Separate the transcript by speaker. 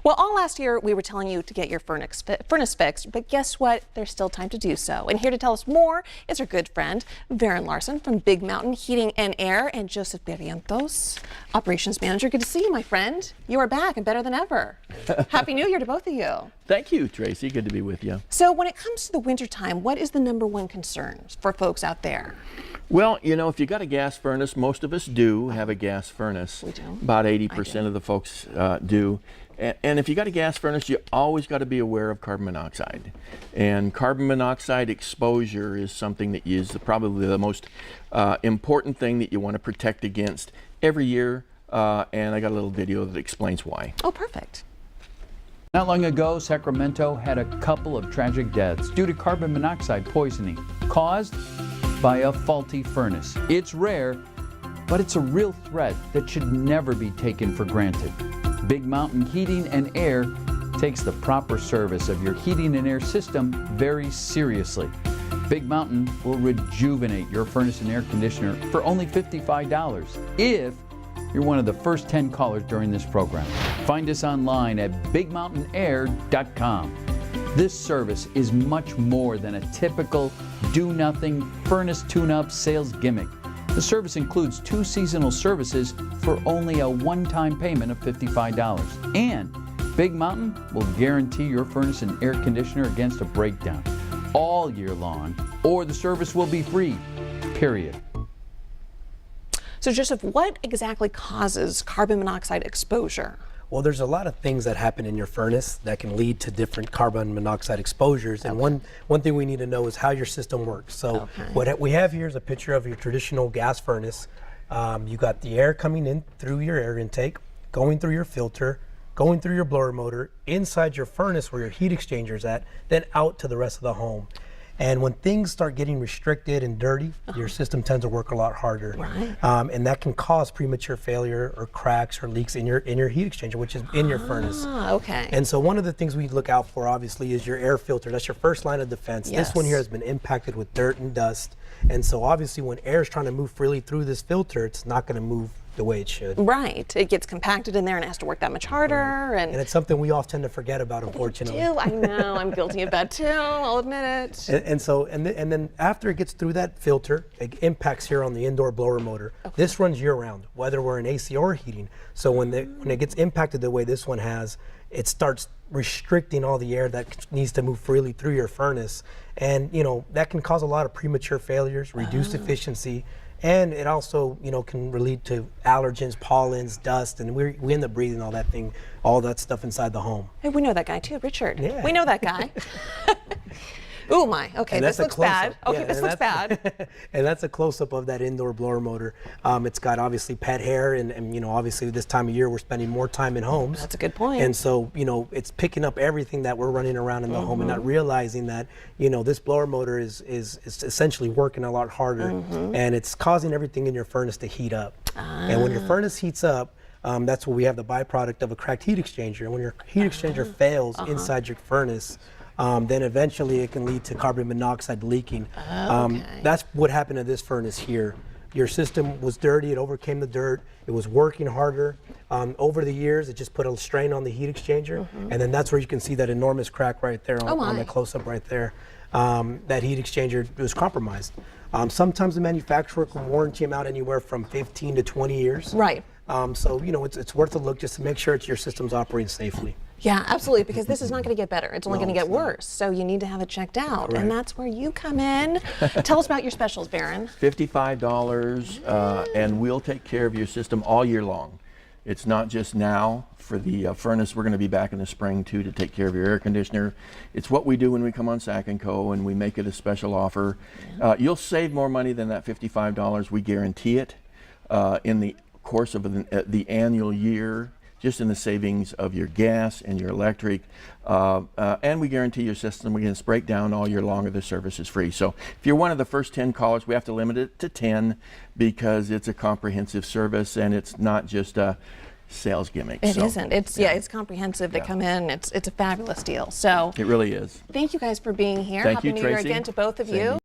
Speaker 1: Well, all last year we were telling you to get your furnace fixed, but guess what? There's still time to do so. And here to tell us more is our good friend, Varen Larson from Big Mountain Heating and Air, and Joseph Barrientos, Operations Manager. Good to see you, my friend. You are back and better than ever. Happy New Year to both of you.
Speaker 2: Thank you, Tracy. Good to be with you.
Speaker 1: So when it comes to the wintertime, what is the #1 concern for folks out there?
Speaker 2: Well, you know, if you got a gas furnace, most of us do have a gas furnace.
Speaker 1: We do.
Speaker 2: About 80% of the folks do. And if you got a gas furnace, you always got to be aware of carbon monoxide. And carbon monoxide exposure is something that is probably the most important thing that you want to protect against every year. And I got a little video that explains why.
Speaker 1: Oh, perfect.
Speaker 3: Not long ago, Sacramento had a couple of tragic deaths due to carbon monoxide poisoning caused by a faulty furnace. It's rare, but it's a real threat that should never be taken for granted. Big Mountain Heating and Air takes the proper service of your heating and air system very seriously. Big Mountain will rejuvenate your furnace and air conditioner for only $55 if you're one of the first 10 callers during this program. Find us online at bigmountaiнаir.com. This service is much more than a typical do-nothing furnace tune-up sales gimmick. The service includes 2 seasonal services for only a one-time payment of $55. And Big Mountain will guarantee your furnace and air conditioner against a breakdown all year long, or the service will be free, period.
Speaker 1: So Joseph, what exactly causes carbon monoxide exposure?
Speaker 4: Well, there's a lot of things that happen in your furnace that can lead to different carbon monoxide exposures. And one thing we need to know is how your system works. So what we have here is a picture of your traditional gas furnace. You got the air coming in through your air intake, going through your filter, going through your blower motor, inside your furnace where your heat exchanger is at, then out to the rest of the home. And when things start getting restricted and dirty, your system tends to work a lot harder.
Speaker 1: Right.
Speaker 4: And that can cause premature failure or cracks or leaks in your heat exchanger, which is in your furnace.
Speaker 1: Okay.
Speaker 4: And so one of the things we look out for, obviously, is your air filter. That's your first line of defense.
Speaker 1: Yes.
Speaker 4: This one here has been impacted with dirt and dust. And so obviously when air is trying to move freely through this filter, it's not going to move the way it should.
Speaker 1: Right. It gets compacted in there and it has to work that much harder.
Speaker 4: Right.
Speaker 1: And
Speaker 4: it's something we often tend to forget about, unfortunately.
Speaker 1: I know. I'm guilty of that too. I'll admit it.
Speaker 4: And then after it gets through that filter, it impacts here on the indoor blower motor. Okay. This runs year-round, whether we're in AC or heating. So when it gets impacted the way this one has, it starts restricting all the air that needs to move freely through your furnace. And that can cause a lot of premature failures, reduced efficiency. And it also, can lead to allergens, pollens, dust, and we end up breathing all that stuff inside the home.
Speaker 1: Hey, we know that guy too, Richard.
Speaker 4: Yeah.
Speaker 1: We know that guy. Oh my, okay, this looks bad. Okay, this looks bad.
Speaker 4: And that's a close-up of that indoor blower motor. It's got obviously pet hair, and obviously this time of year we're spending more time in homes.
Speaker 1: That's a good point.
Speaker 4: And so, it's picking up everything that we're running around in the home and not realizing that, this blower motor is essentially working a lot harder, and it's causing everything in your furnace to heat up. And when your furnace heats up, that's what we have the byproduct of a cracked heat exchanger. And when your heat exchanger fails inside your furnace, then eventually it can lead to carbon monoxide leaking. That's what happened to this furnace here. Your system was dirty, it overcame the dirt, it was working harder. Over the years, it just put a strain on the heat exchanger, and then that's where you can see that enormous crack right there on the close-up right there. That heat exchanger was compromised. Sometimes the manufacturer can warranty them out anywhere from 15 to 20 years.
Speaker 1: Right.
Speaker 4: So, it's worth a look just to make sure your system's operating safely.
Speaker 1: Yeah, absolutely, because this is not going to get better. It's only going to get worse. So you need to have it checked out, and that's where you come in. Tell us about your specials, Varen.
Speaker 2: $55, and we'll take care of your system all year long. It's not just now for the furnace. We're going to be back in the spring too to take care of your air conditioner. It's what we do when we come on Sac & Co. and we make it a special offer. You'll save more money than that $55. We guarantee it in the course of the annual year, just in the savings of your gas and your electric, and we guarantee your system against breakdown all year long, or the service is free. So if you're one of the first 10 callers, we have to limit it to 10 because it's a comprehensive service and it's not just a sales gimmick.
Speaker 1: It isn't. It's it's comprehensive. They come in. It's a fabulous deal. So
Speaker 2: it really is.
Speaker 1: Thank you guys for being here.
Speaker 2: Thank
Speaker 1: Happy
Speaker 2: you,
Speaker 1: New Year
Speaker 2: Tracy.
Speaker 1: again to both of
Speaker 2: Same
Speaker 1: you.